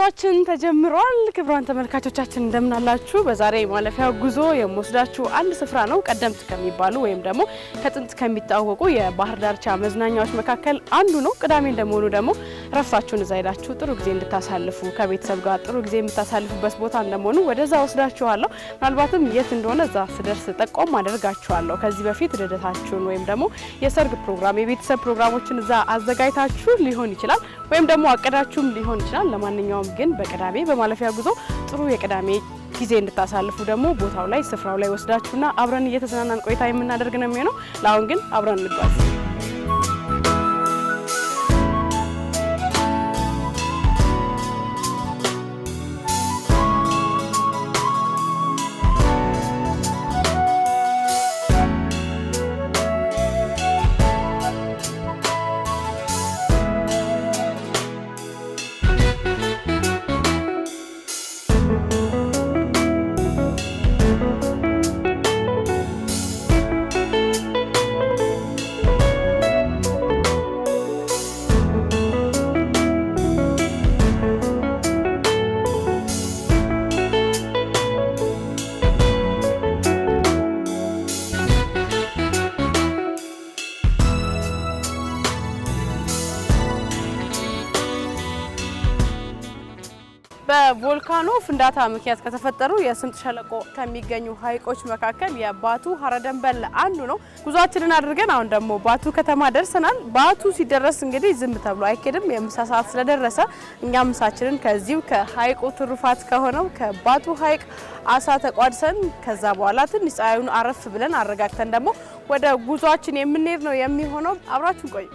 ጉዟችን ተጀምሯል። ክብራን ተመልካቾቻችን እንደምን አላችሁ? በዛሬ ማለፊያ ጉዞ የምወስዳችሁ አንድ ስፍራ ነው። ቀደምት ከሚባሉ ወይም ደግሞ ከጥንት ከሚታወቁ የባህር ዳርቻ መዝናኛዎች መካከል አንዱ ነው። ቅዳሜ እንደመሆኑ ደግሞ ረፍታችሁን እዛ ሄዳችሁ ጥሩ ጊዜ እንድታሳልፉ ከቤተሰብ ጋር ጥሩ ጊዜ የምታሳልፉበት ቦታ እንደመሆኑ ወደዛ ወስዳችኋለሁ። ምናልባትም የት እንደሆነ እዛ ስደርስ ጠቆም አደርጋችኋለሁ። ከዚህ በፊት ልደታችሁን ወይም ደግሞ የሰርግ ፕሮግራም የቤተሰብ ፕሮግራሞችን እዛ አዘጋጅታችሁ ሊሆን ይችላል ወይም ደግሞ አቀዳችሁም ሊሆን ይችላል። ለማንኛውም ግን በቅዳሜ በማለፊያ ጉዞ ጥሩ የቅዳሜ ጊዜ እንድታሳልፉ ደግሞ ቦታው ላይ ስፍራው ላይ ወስዳችሁና አብረን እየተዝናናን ቆይታ የምናደርግ ነው የሚሆነው። ለአሁን ግን አብረን እንጓዝ። በቮልካኖ ፍንዳታ ምክንያት ከተፈጠሩ የስምጥ ሸለቆ ከሚገኙ ሐይቆች መካከል የባቱ ሀረደንበል አንዱ ነው። ጉዟችንን አድርገን አሁን ደግሞ ባቱ ከተማ ደርሰናል። ባቱ ሲደረስ እንግዲህ ዝም ተብሎ አይኬድም። የምሳ ሰዓት ስለደረሰ እኛም ምሳችንን ከዚሁ ከሐይቁ ትሩፋት ከሆነው ከባቱ ሐይቅ አሳ ተቋድሰን ከዛ በኋላ ትንሽ ፀሐዩን አረፍ ብለን አረጋግተን ደግሞ ወደ ጉዟችን የምንሄድ ነው የሚሆነው። አብራችሁ ቆዩ።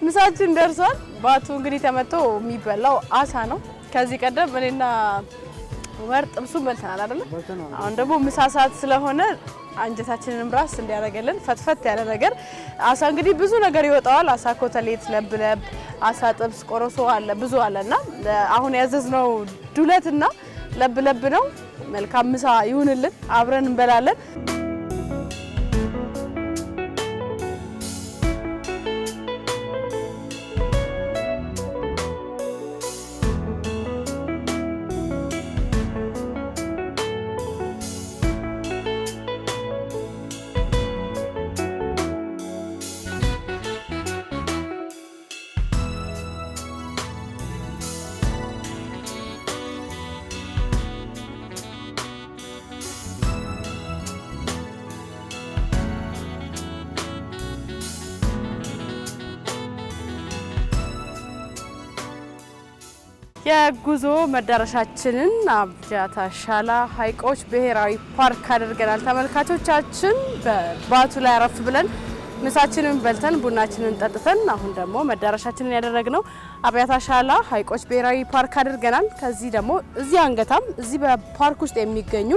ምሳችን ደርሷል። ባቱ እንግዲህ ተመቶ የሚበላው አሳ ነው። ከዚህ ቀደም እኔና ወር ጥብሱን በልተናል አይደል? አሁን ደግሞ ምሳ ሰዓት ስለሆነ አንጀታችንን ራስ እንዲያደርገልን ፈትፈት ያለ ነገር አሳ እንግዲህ ብዙ ነገር ይወጣዋል። አሳ ኮተሌት፣ ለብለብ፣ አሳ ጥብስ፣ ቆሮሶ አለ ብዙ አለና አሁን ያዘዝነው ዱለትና ለብለብ ነው። መልካም ምሳ ይሁንልን። አብረን እንበላለን። የጉዞ መዳረሻችንን አብጃታ ሻላ ሐይቆች ብሔራዊ ፓርክ አድርገናል። ተመልካቾቻችን በባቱ ላይ አረፍ ብለን ምሳችንን በልተን ቡናችንን ጠጥተን አሁን ደግሞ መዳረሻችንን ያደረግነው አብያታ ሻላ ሐይቆች ብሔራዊ ፓርክ አድርገናል። ከዚህ ደግሞ እዚህ አንገታም እዚህ በፓርክ ውስጥ የሚገኙ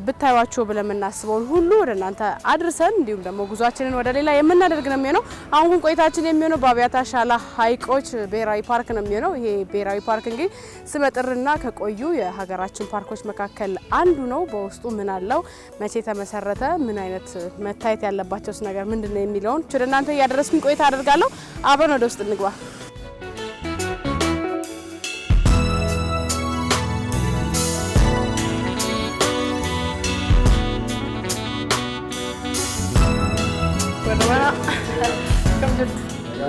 ብታዩዋቸው ብለን የምናስበውን ሁሉ ወደ እናንተ አድርሰን እንዲሁም ደግሞ ጉዟችንን ወደ ሌላ የምናደርግ ነው የሚሆነው። አሁን ቆይታችን የሚሆነው በአብያታ ሻላ ሐይቆች ብሔራዊ ፓርክ ነው የሚሆነው። ይሄ ብሔራዊ ፓርክ እንግዲህ ስመጥርና ከቆዩ የሀገራችን ፓርኮች መካከል አንዱ ነው። በውስጡ ምን አለው፣ መቼ ተመሰረተ፣ ምን አይነት መታየት ያለባቸውስ ነገር ምንድነው የሚለውን ወደ እናንተ እያደረስኩኝ ቆይታ አደርጋለሁ። አብረን ወደ ውስጥ እንግባ። كم جبت؟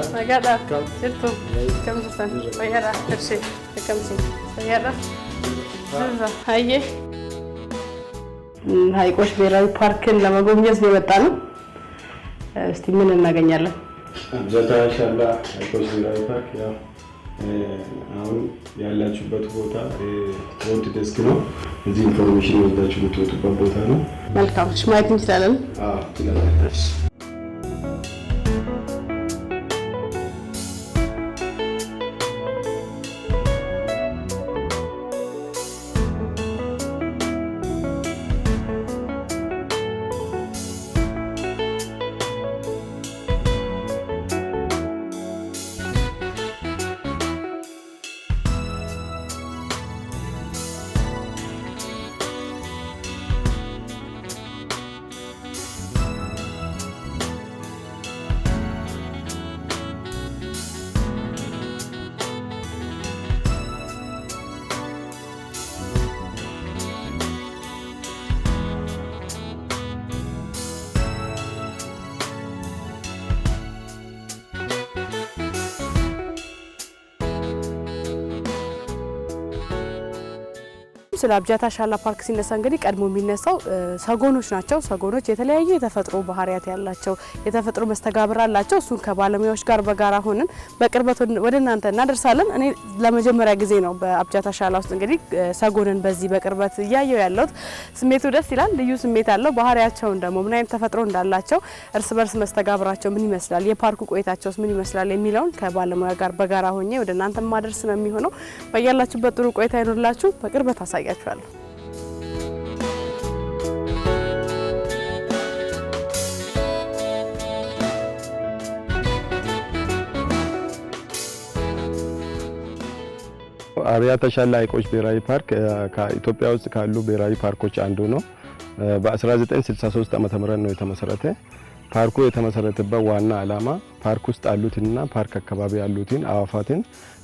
سيارة جبتوا كم جبتن؟ سيارة كل شيء كم شيء سيارة جبتها هاي ሐይቆች ብሔራዊ ፓርክን ለመጎብኘት የመጣ ነው። እስቲ ምን እናገኛለን? አብያታ ሻላ ሐይቆች ብሔራዊ ፓርክ ያው አሁን ያላችሁበት ቦታ ፍሮንት ዴስክ ነው። እዚህ ኢንፎርሜሽን ወስዳችሁ የምትወጡበት ቦታ ነው። መልካም ማየት እንችላለን? አዎ ትችላላችሁ። ስለ አብጃታ ሻላ ፓርክ ሲነሳ እንግዲህ ቀድሞ የሚነሳው ሰጎኖች ናቸው። ሰጎኖች የተለያዩ የተፈጥሮ ባህሪያት ያላቸው የተፈጥሮ መስተጋብር አላቸው። እሱን ከባለሙያዎች ጋር በጋራ ሆነን በቅርበት ወደ እናንተ እናደርሳለን። እኔ ለመጀመሪያ ጊዜ ነው በአብጃታ ሻላ ውስጥ እንግዲህ ሰጎንን በዚህ በቅርበት እያየው ያለሁት። ስሜቱ ደስ ይላል፣ ልዩ ስሜት አለው። ባህሪያቸውን ደግሞ ምን አይነት ተፈጥሮ እንዳላቸው፣ እርስ በርስ መስተጋብራቸው ምን ይመስላል፣ የፓርኩ ቆይታቸውስ ምን ይመስላል የሚለውን ከባለሙያ ጋር በጋራ ሆኜ ወደ እናንተ ማድረስ ነው የሚሆነው። በያላችሁበት ጥሩ ቆይታ ይኖርላችሁ። በቅርበት አሳያችኋለሁ። አብያታ ሻላ ሐይቆች ብሔራዊ ፓርክ ከኢትዮጵያ ውስጥ ካሉ ብሔራዊ ፓርኮች አንዱ ነው። በ1963 ዓ.ም ነው የተመሰረተ። ፓርኩ የተመሰረተበት ዋና ዓላማ ፓርክ ውስጥ ያሉትንና ፓርክ አካባቢ ያሉትን አዕዋፋትን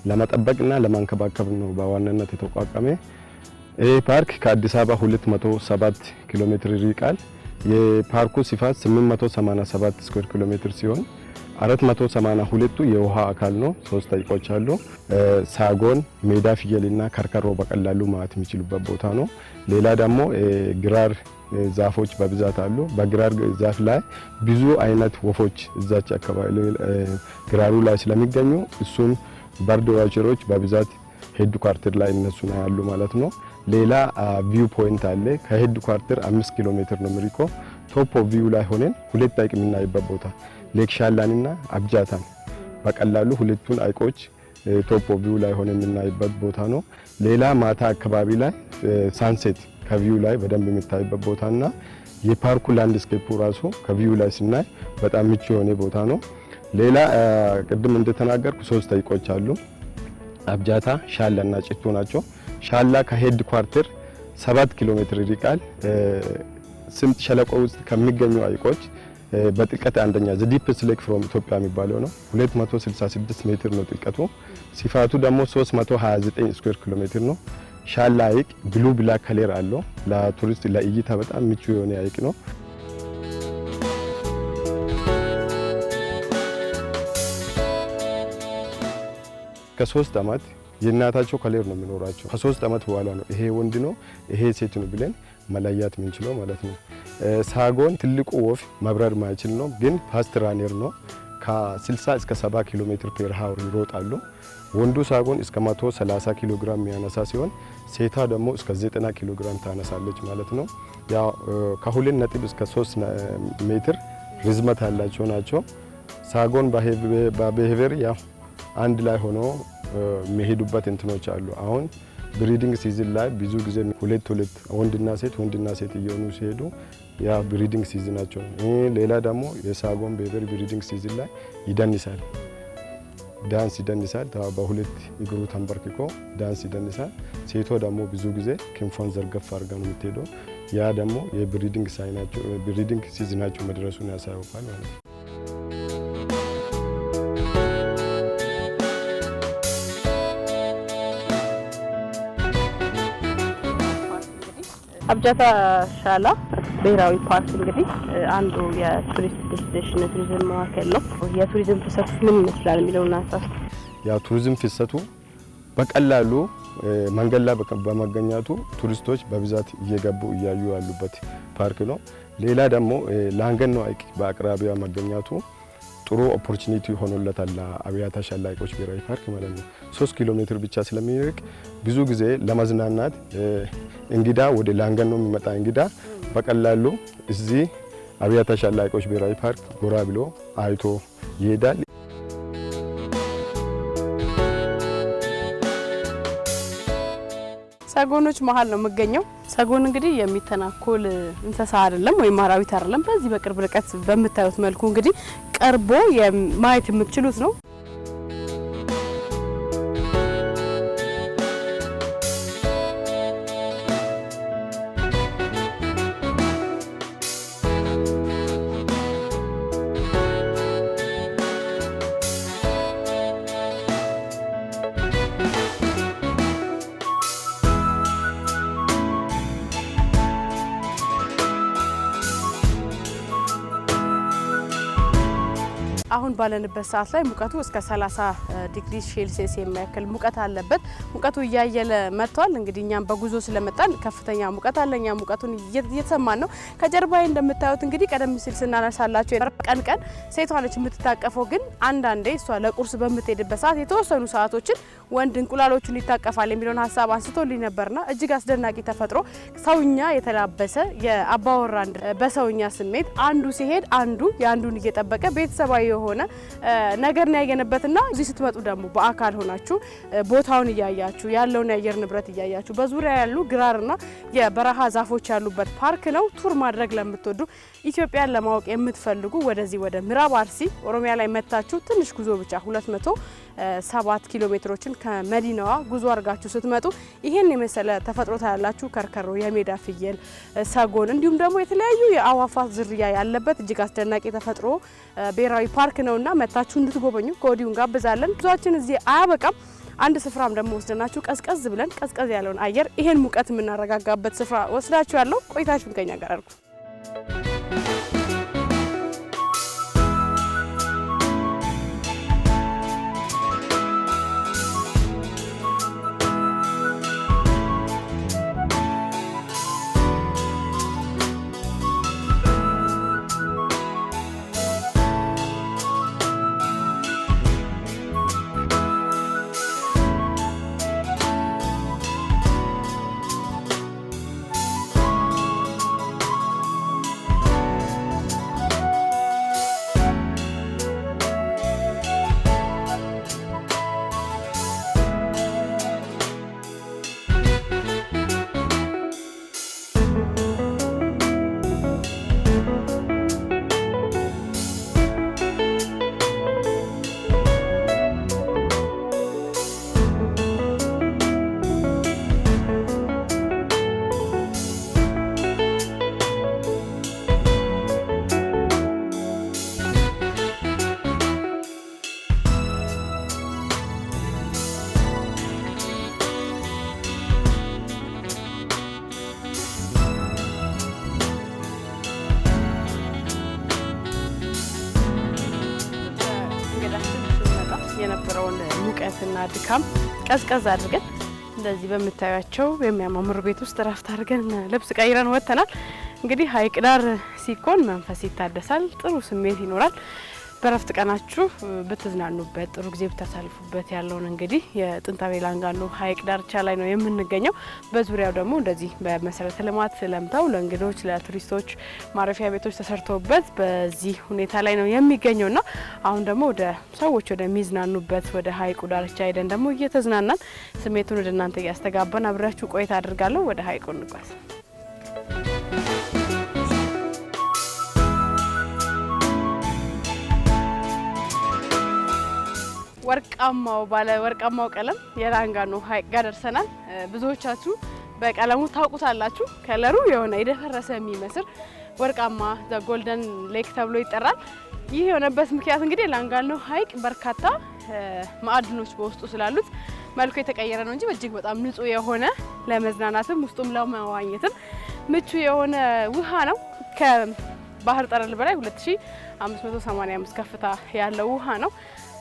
ለመጠበቅና ለማንከባከብ ነው በዋናነት የተቋቋመ። ይህ ፓርክ ከአዲስ አበባ 207 ኪሎ ሜትር ይርቃል። የፓርኩ ስፋት 887 ስኩዌር ኪሎ ሜትር ሲሆን 482ቱ የውሃ አካል ነው። 3 ሐይቆች አሉ። ሳጎን፣ ሜዳ ፍየልና ከርከሮ በቀላሉ ማየት የሚችሉበት ቦታ ነው። ሌላ ደግሞ ግራር ዛፎች በብዛት አሉ። በግራር ዛፍ ላይ ብዙ አይነት ወፎች እዛች አካባቢ ግራሩ ላይ ስለሚገኙ እሱም በርድ ዋቸሮች በብዛት ሄድ ኳርተር ላይ እነሱ ነው ያሉ ማለት ነው። ሌላ ቪው ፖይንት አለ። ከሄድ ኳርተር 5 ኪሎ ሜትር ነው ምሪቆ ቶፕ ኦፍ ቪው ላይ ሆነን ሁለት ሐይቅ የምናይበት ቦታ ሌክ ሻላንና አብጃታን በቀላሉ ሁለቱን ሐይቆች ቶፕ ኦፍ ቪው ላይ ሆነን የምናይበት ቦታ ነው። ሌላ ማታ አካባቢ ላይ ሳንሴት ከቪው ላይ በደንብ የሚታይበት ቦታና የፓርኩ ላንድስኬፑ ራሱ ከቪው ላይ ሲናይ በጣም ምቹ የሆነ ቦታ ነው። ሌላ ቅድም እንደተናገርኩ 3 ሐይቆች አሉ። አብጃታ፣ ሻላና ጭቶ ናቸው። ሻላ ከሄድ ኳርተር 7 ኪሎ ሜትር ይርቃል። ስምጥ ሸለቆ ውስጥ ከሚገኙ ሐይቆች በጥልቀት አንደኛ ዘ ዲፕስት ሌክ ፍሮም ኢትዮጵያ የሚባለው ነው። 266 ሜትር ነው ጥልቀቱ። ስፋቱ ደግሞ 329 ስኩዌር ኪሎ ሜትር ነው። ሻላ ሐይቅ ብሉ ብላክ ከለር አለው። ለቱሪስት ለእይታ በጣም ምቹ የሆነ ሐይቅ ነው። ከ3 ዓመት የእናታቸው ከለር ነው የሚኖራቸው። ከ3 ዓመት በኋላ ነው ይሄ ወንድ ነው ይሄ ሴት ነው ብለን መለያት የምንችለው ማለት ነው። ሳጎን ትልቁ ወፍ መብረር ማይችል ነው፣ ግን ፋስት ራነር ነው። ከ60 እስከ 70 ኪሎ ሜትር ፐር ሃወር ይሮጣሉ። ወንዱ ሳጎን እስከ 130 ኪሎ ግራም የሚያነሳ ሲሆን ሴቷ ደግሞ እስከ 90 ኪሎ ግራም ታነሳለች ማለት ነው። ያው ከ2 ነጥብ እስከ 3 ሜትር ርዝመት ያላቸው ናቸው። ሳጎን በቢሄቪየር ያው አንድ ላይ ሆኖ የሚሄዱበት እንትኖች አሉ። አሁን ብሪዲንግ ሲዝን ላይ ብዙ ጊዜ ሁለት ወንድና ሴት እየሆኑ ሲሄዱ ያ ብሪዲንግ ሲዝናቸው ነው። ሌላ ደግሞ የሳጎን ቤቨር ብሪዲንግ ሲዝን ላይ ይደንሳል፣ ዳንስ ይደንሳል። በሁለት እግሩ ተንበርክኮ ዳንስ ይደንሳል። ሴቶ ደግሞ ብዙ ጊዜ ክንፏን ዘርገፍ አድርጋ ነው የምትሄደው። ያ ደግሞ የብሪዲንግ ሳይናቸው ብሪዲንግ ሲዝናቸው መድረሱን ያሳውቃል ማለት ነው። አብጃታ ሻላ ብሔራዊ ፓርክ እንግዲህ አንዱ የቱሪስት ዴስቲኔሽን ቱሪዝም ማዕከል ነው። የቱሪዝም ፍሰቱ ምን ይመስላል የሚለውን አንሳስ። ያ ቱሪዝም ፍሰቱ በቀላሉ መንገድ ላይ በመገኘቱ ቱሪስቶች በብዛት እየገቡ እያዩ ያሉበት ፓርክ ነው። ሌላ ደግሞ ላንገኖ ሐይቅ በአቅራቢያ መገኘቱ ጥሩ ኦፖርቹኒቲ ሆኖለታል ለአብያታ ሻላ ሐይቆች ብሔራዊ ፓርክ ማለት ነው። 3 ኪሎ ሜትር ብቻ ስለሚርቅ ብዙ ጊዜ ለመዝናናት እንግዳ ወደ ላንገኖ የሚመጣ እንግዳ በቀላሉ እዚህ አብያታ ሻላ ሐይቆች ብሔራዊ ፓርክ ጎራ ብሎ አይቶ ይሄዳል። ሰጎኖች መሀል ነው የምገኘው። ሰጎን እንግዲህ የሚተናኮል እንስሳ አይደለም ወይም አራዊት አይደለም። በዚህ በቅርብ ርቀት በምታዩት መልኩ እንግዲህ ቀርቦ ማየት የምትችሉት ነው። አሁን ባለንበት ሰዓት ላይ ሙቀቱ እስከ 30 ዲግሪ ሴልሲየስ የሚያክል ሙቀት አለበት። ሙቀቱ እያየለ መጥቷል። እንግዲህ እኛም በጉዞ ስለመጣን ከፍተኛ ሙቀት አለኛ ሙቀቱን እየተሰማን ነው። ከጀርባዬ እንደምታዩት እንግዲህ ቀደም ሲል ስናነሳላችሁ ቀን ሴቷ ነች የምትታቀፈው። ግን አንዳንዴ እሷ ለቁርስ በምትሄድበት ሰዓት የተወሰኑ ሰዓቶችን ወንድ እንቁላሎቹን ይታቀፋል የሚለውን ሀሳብ አንስቶልኝ ነበርና እጅግ አስደናቂ ተፈጥሮ ሰውኛ የተላበሰ የአባወራ በሰውኛ ስሜት አንዱ ሲሄድ አንዱ የአንዱን እየጠበቀ ቤተሰባዊ የሆነ ነገር ነው ያየነበትና እዚህ ስትመጡ ደግሞ በአካል ሆናችሁ ቦታውን እያያችሁ ያለውን የአየር ንብረት እያያችሁ በዙሪያ ያሉ ግራርና የበረሃ ዛፎች ያሉበት ፓርክ ነው። ቱር ማድረግ ለምትወዱ ኢትዮጵያን ለማወቅ የምትፈልጉ ወደዚህ ወደ ምዕራብ አርሲ ኦሮሚያ ላይ መታችሁ ትንሽ ጉዞ ብቻ 207 ኪሎ ሜትሮችን ከመዲናዋ ጉዞ አድርጋችሁ ስትመጡ ይሄን የመሰለ ተፈጥሮ ታያላችሁ። ከርከሮ፣ የሜዳ ፍየል፣ ሰጎን እንዲሁም ደግሞ የተለያዩ የአዋፋት ዝርያ ያለበት እጅግ አስደናቂ ተፈጥሮ ብሔራዊ ፓርክ ነውና መታችሁ እንድትጎበኙ ከወዲሁ እንጋብዛለን። ጉዟችን እዚህ አያበቃም። አንድ ስፍራም ደግሞ ወስደናችሁ ቀዝቀዝ ብለን ቀዝቀዝ ያለውን አየር ይሄን ሙቀት የምናረጋጋበት ስፍራ ወስዳችሁ ያለው ቆይታችሁን ከኛ ጋር አድርጉ። የነበረውን ሙቀትና ድካም ቀዝቀዝ አድርገን እንደዚህ በምታዩቸው የሚያማምሩ ቤት ውስጥ ረፍት አድርገን ልብስ ቀይረን ወጥተናል። እንግዲህ ሐይቅ ዳር ሲኮን መንፈስ ይታደሳል፣ ጥሩ ስሜት ይኖራል። በረፍት ቀናችሁ ብትዝናኑበት ጥሩ ጊዜ ብታሳልፉበት ያለውን እንግዲህ የጥንታዊ ላንጋኖ ሐይቅ ዳርቻ ላይ ነው የምንገኘው። በዙሪያው ደግሞ እንደዚህ በመሰረተ ልማት ለምተው ለእንግዶች ለቱሪስቶች ማረፊያ ቤቶች ተሰርተውበት በዚህ ሁኔታ ላይ ነው የሚገኘውና አሁን ደግሞ ወደ ሰዎች ወደሚዝናኑበት ወደ ሐይቁ ዳርቻ ሄደን ደግሞ እየተዝናናን ስሜቱን ወደ እናንተ እያስተጋባን አብራችሁ ቆይታ አድርጋለሁ። ወደ ሐይቁ እንጓዝ። ወርቃማው ቀለም የላንጋኖ ሐይቅ ጋር ደርሰናል። ብዙዎቻችሁ በቀለሙ ታውቁታላችሁ። ከለሩ የሆነ የደፈረሰ የሚመስል ወርቃማ ዘ ጎልደን ሌክ ተብሎ ይጠራል። ይህ የሆነበት ምክንያት እንግዲህ ላንጋኖ ሐይቅ በርካታ ማዕድኖች በውስጡ ስላሉት መልኩ የተቀየረ ነው እንጂ እጅግ በጣም ንጹህ የሆነ ለመዝናናትም ውስጡም ለመዋኘትም ምቹ የሆነ ውሃ ነው። ከባህር ጠለል በላይ 2585 ከፍታ ያለው ውሃ ነው።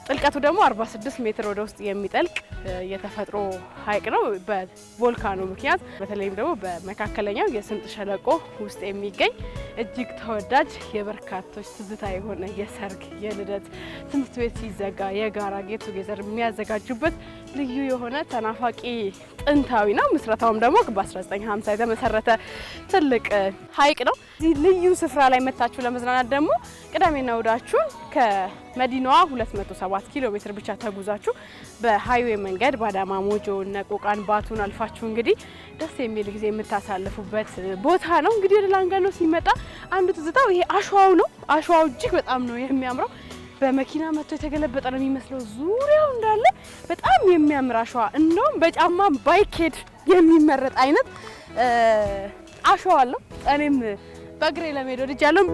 ጥልቀቱ ደግሞ 46 ሜትር ወደ ውስጥ የሚጠልቅ የተፈጥሮ ሐይቅ ነው። በቮልካኖ ምክንያት በተለይም ደግሞ በመካከለኛው የስምጥ ሸለቆ ውስጥ የሚገኝ እጅግ ተወዳጅ የበርካቶች ትዝታ የሆነ የሰርግ፣ የልደት፣ ትምህርት ቤት ሲዘጋ የጋራ ጌት ቱጌዘር የሚያዘጋጁበት ልዩ የሆነ ተናፋቂ ጥንታዊ ነው። ምስረታውም ደግሞ በ1950 የተመሰረተ ትልቅ ሐይቅ ነው። እዚህ ልዩ ስፍራ ላይ መታችሁ ለመዝናናት ደግሞ ቅዳሜና እሁዳችሁን ከመዲናዋ 207 ኪሎ ሜትር ብቻ ተጉዛችሁ በሃይዌይ መንገድ ባዳማ፣ ሞጆ፣ ነቆቃን፣ ባቱን አልፋችሁ እንግዲህ ደስ የሚል ጊዜ የምታሳልፉበት ቦታ ነው። እንግዲህ ወደ ላንጋኖ ሲመጣ አንዱ ትዝታው ይሄ አሸዋው ነው። አሸዋው እጅግ በጣም ነው የሚያምረው። በመኪና መጥቶ የተገለበጠ ነው የሚመስለው። ዙሪያው እንዳለ በጣም የሚያምር አሸዋ፣ እንደውም በጫማ ባይኬድ የሚመረጥ አይነት አሸዋ አለው። እኔም በእግሬ ለመሄድ ወድጃለሁ።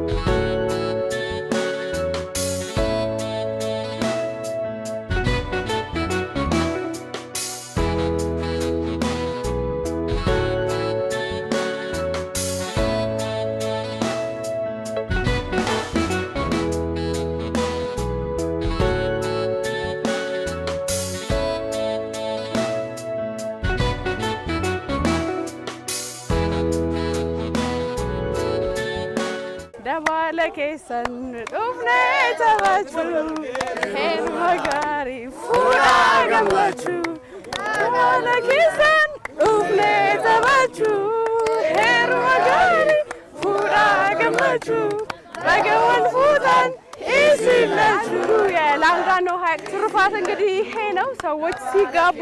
keessan dhufnee taphachuu heeruma gaarii fuudhaa gammachuu jaalala keessan dhufnee taphachuu heeruma gaarii fuudhaa gammachuu baga wal fuudhan isilaችሁ የላንጋኖ ሐይቅ ትሩፋት እንግዲህ ይሄ ነው። ሰዎች ሲጋቡ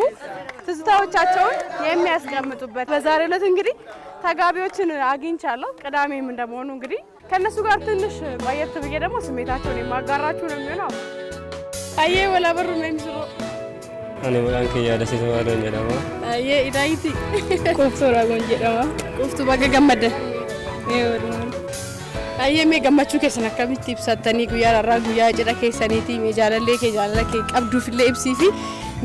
ትዝታዎቻቸውን የሚያስቀምጡበት። በዛሬው ዕለት እንግዲህ ተጋቢዎችን አግኝቻለሁ። ቅዳሜም እንደመሆኑ እንግዲህ ከነሱ ጋር ትንሽ ቆየት ብዬ ደግሞ ስሜታቸውን የማጋራችሁ ነው የሚሆነው። አዬ ወላ በሩ ነው የሚስሩ እኔ በቃን ከያደስ ተባለው እንደማ አዬ ኢዳይቲ ቆፍቶ ራጎን ጀደማ ቆፍቶ ባገገመደ ይወዱ አዬ መገመቹ ከሰና ከቢት ይብሰተኒ ጉያ ራራ ጉያ ጭዳ ከሰኒቲ መጃለለ ከጃለለ ቀብዱ ፍለ ኢብሲፊ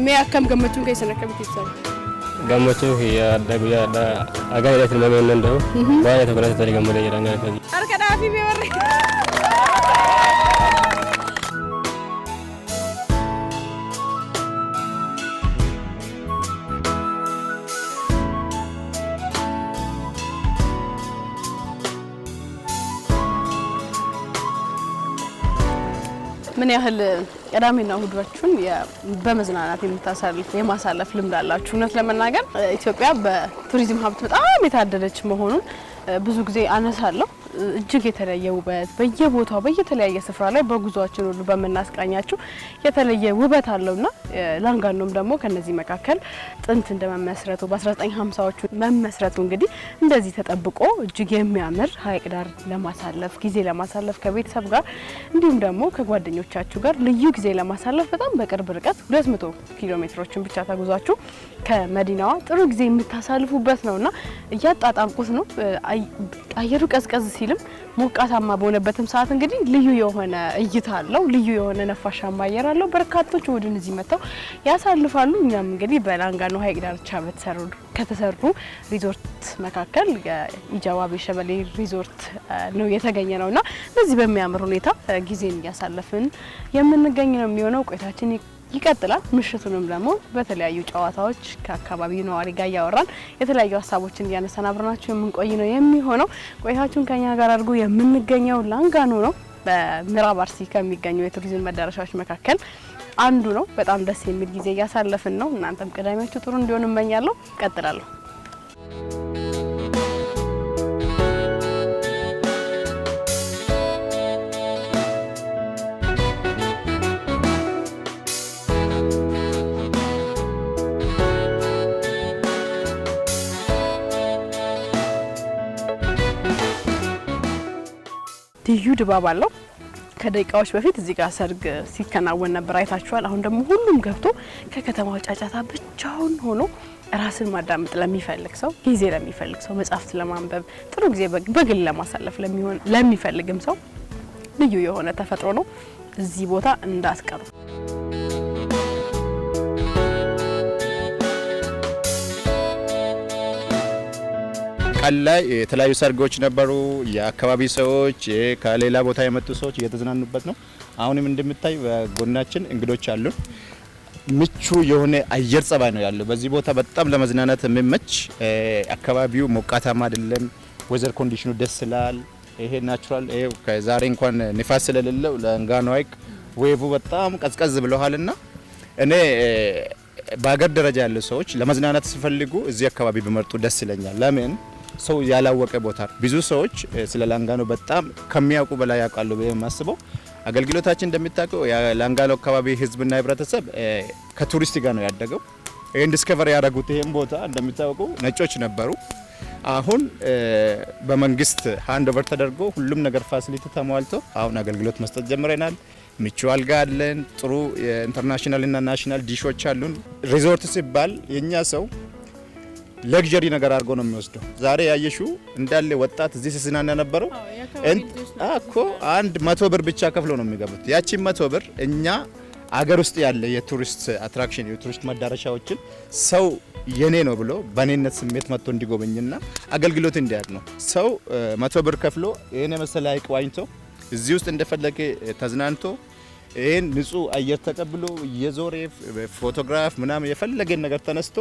ሚያከም ገመቹ ከሰና ከቢት ይብሰል ገመቹ ያዳ ጉያ ዳ አጋይለት ለምን እንደው ባያ ተበላተ ተገመለ ይራኛ ከዚ አርከዳፊ ቢወር ምን ያህል ቀዳሚና እሁዳችሁን በመዝናናት የማሳለፍ ልምድ አላችሁ? እውነት ለመናገር ኢትዮጵያ በቱሪዝም ሀብት በጣም የታደለች መሆኑን ብዙ ጊዜ አነሳለሁ። እጅግ የተለየ ውበት በየቦታው በየተለያየ ስፍራ ላይ በጉዟችን ሁሉ በመናስቃኛችሁ የተለየ ውበት አለውና ላንጋኖም ደግሞ ከነዚህ መካከል ጥንት እንደመመስረቱ በ1950ዎቹ መመስረቱ እንግዲህ እንደዚህ ተጠብቆ እጅግ የሚያምር ሐይቅ ዳር ለማሳለፍ ጊዜ ለማሳለፍ ከቤተሰብ ጋር እንዲሁም ደግሞ ከጓደኞቻችሁ ጋር ልዩ ጊዜ ለማሳለፍ በጣም በቅርብ ርቀት 200 ኪሎ ሜትሮችን ብቻ ተጉዛችሁ ከመዲናዋ ጥሩ ጊዜ የምታሳልፉበት ነውና እያጣጣምቁት ነው። አየሩ ቀዝቀዝ ሲልም ሞቃታማ በሆነበትም ሰዓት እንግዲህ ልዩ የሆነ እይታ አለው። ልዩ የሆነ ነፋሻማ አየር አለው። በርካቶች ወደን እዚህ መተው ያሳልፋሉ። እኛም እንግዲህ በላንጋኖ ሐይቅ ዳርቻ ከተሰሩ ሪዞርት መካከል የኢጃዋ ቤሸበሌ ሪዞርት ነው የተገኘ ነውና በዚህ በሚያምር ሁኔታ ጊዜን እያሳለፍን የምንገኝ ነው የሚሆነው። ቆይታችን ይቀጥላል። ምሽቱንም ደግሞ በተለያዩ ጨዋታዎች ከአካባቢው ነዋሪ ጋር ያወራን የተለያዩ ሀሳቦችን እያነሳን አብረናችሁ የምንቆይ ነው የሚሆነው። ቆይታችሁን ከኛ ጋር አድርጉ። የምንገኘው ላንጋኖ ነው። በምዕራብ አርሲ ከሚገኙ የቱሪዝም መዳረሻዎች መካከል አንዱ ነው። በጣም ደስ የሚል ጊዜ እያሳለፍን ነው። እናንተም ቅዳሜያችሁ ጥሩ እንዲሆን እመኛለሁ። ቀጥላለሁ። ልዩ ድባብ አለው። ከደቂቃዎች በፊት እዚህ ጋር ሰርግ ሲከናወን ነበር አይታችኋል። አሁን ደግሞ ሁሉም ገብቶ ከከተማው ጫጫታ ብቻውን ሆኖ ራስን ማዳመጥ ለሚፈልግ ሰው፣ ጊዜ ለሚፈልግ ሰው፣ መጽሐፍት ለማንበብ ጥሩ ጊዜ በግል ለማሳለፍ ለሚፈልግም ሰው ልዩ የሆነ ተፈጥሮ ነው። እዚህ ቦታ እንዳትቀሩ። ቀን ላይ የተለያዩ ሰርጎች ነበሩ። የአካባቢ ሰዎች ከሌላ ቦታ የመጡ ሰዎች እየተዝናኑበት ነው። አሁንም እንደምታይ በጎናችን እንግዶች አሉ። ምቹ የሆነ አየር ጸባይ ነው ያለው በዚህ ቦታ። በጣም ለመዝናናት የሚመች አካባቢው ሞቃታማ አይደለም። ዌዘር ኮንዲሽኑ ደስ ይላል። ይሄ ናቹራል ይሄ ከዛሬ እንኳን ንፋስ ስለሌለው ላንጋኖ ሐይቅ ዌቭ በጣም ቀዝቀዝ ብለዋልና እኔ በአገር ደረጃ ያሉ ሰዎች ለመዝናናት ሲፈልጉ እዚህ አካባቢ ቢመርጡ ደስ ይለኛል። ለምን ሰው ያላወቀ ቦታ ብዙ ሰዎች ስለ ላንጋኖ በጣም ከሚያውቁ በላይ ያውቃሉ ብዬ የማስበው አገልግሎታችን እንደሚታወቀው የላንጋኖ አካባቢ ህዝብና ህብረተሰብ ከቱሪስት ጋር ነው ያደገው። ይሄን ዲስከቨር ያደረጉት ይሄን ቦታ እንደሚታወቀው ነጮች ነበሩ። አሁን በመንግስት ሃንድ ኦቨር ተደርጎ ሁሉም ነገር ፋሲሊቲ ተሟልቶ አሁን አገልግሎት መስጠት ጀምረናል። ምቹ አልጋ አለን። ጥሩ ኢንተርናሽናል እና ናሽናል ዲሾች አሉን። ሪዞርት ሲባል የኛ ሰው ለግዠሪ ነገር አድርጎ ነው የሚወስደው። ዛሬ ያየሹ እንዳለ ወጣት እዚህ ሲዝናና ነበረው እኮ 100 ብር ብቻ ከፍሎ ነው የሚገቡት። ያቺ 100 ብር እኛ አገር ውስጥ ያለ የቱሪስት አትራክሽን የቱሪስት መዳረሻዎችን ሰው የኔ ነው ብሎ በኔነት ስሜት መጥቶ እንዲጎበኝና አገልግሎት እንዲያድ ነው። ሰው 100 ብር ከፍሎ ይሄን መሰለ ሐይቅ ዋኝቶ እዚህ ውስጥ እንደፈለገ ተዝናንቶ ይሄን ንጹህ አየር ተቀብሎ የዞሬ ፎቶግራፍ ምናምን የፈለገን ነገር ተነስቶ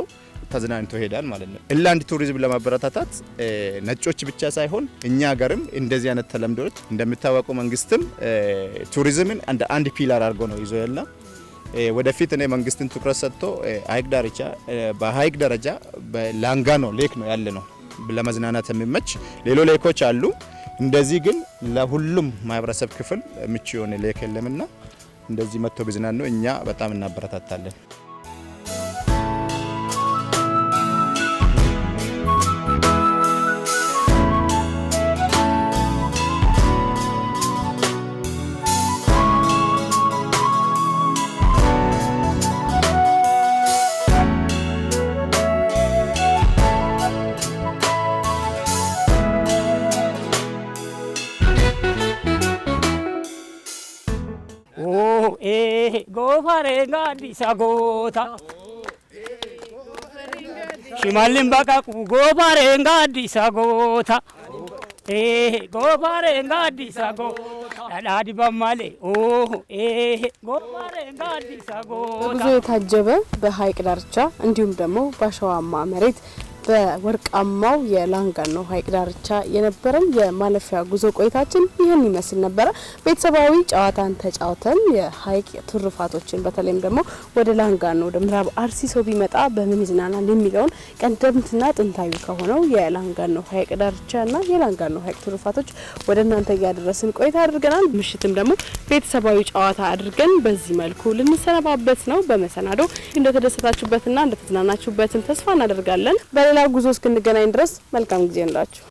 ተዝናንቶ ይሄዳል ማለት ነው። ኢንላንድ ቱሪዝም ለማበረታታት ነጮች ብቻ ሳይሆን እኛ ሀገርም እንደዚህ አይነት ተለምዶች እንደሚታወቀው መንግስትም ቱሪዝምን እንደ አንድ ፒላር አድርጎ ነው ይዞ ያለው። ወደፊት እኔ መንግስትን ትኩረት ሰጥቶ ሀይቅ ዳርቻ በሀይቅ ደረጃ በላንጋኖ ሌክ ነው ያለ ነው ለመዝናናት የሚመች ሌሎች ሌኮች አሉ። እንደዚህ ግን ለሁሉም ማህበረሰብ ክፍል ምቹ የሆነ ሌክ የለምና እንደዚህ መጥቶ ቢዝናኑ እኛ በጣም እናበረታታለን። Gofarenga disagota Shimalin bakaku gofarenga disagota gofarenga disagota Dadi bamale gofarenga disagota ብዙ የታጀበ በሐይቅ ዳርቻ እንዲሁም ደግሞ በአሸዋማ መሬት በወርቃማው የላንጋኖ ሐይቅ ዳርቻ የነበረን የማለፊያ ጉዞ ቆይታችን ይህን ይመስል ነበር። ቤተሰባዊ ጨዋታን ተጫውተን የሐይቅ ትሩፋቶችን በተለይም ደግሞ ወደ ላንጋኖ ወደ ምዕራብ አርሲ ሰው ቢመጣ በምን ይዝናናል የሚለውን ቀደምትና ጥንታዊ ከሆነው የላንጋኖ ሐይቅ ዳርቻና የላንጋኖ ሐይቅ ትሩፋቶች ወደ እናንተ ያደረስን ቆይታ አድርገናል። ምሽትም ደግሞ ቤተሰባዊ ጨዋታ አድርገን በዚህ መልኩ ልንሰነባበት ነው። በመሰናዶ እንደተደሰታችሁበትና እንደተዝናናችሁበትን ተስፋ እናደርጋለን። በሌላ ጉዞ እስክንገናኝ ድረስ መልካም ጊዜ እንላችሁ።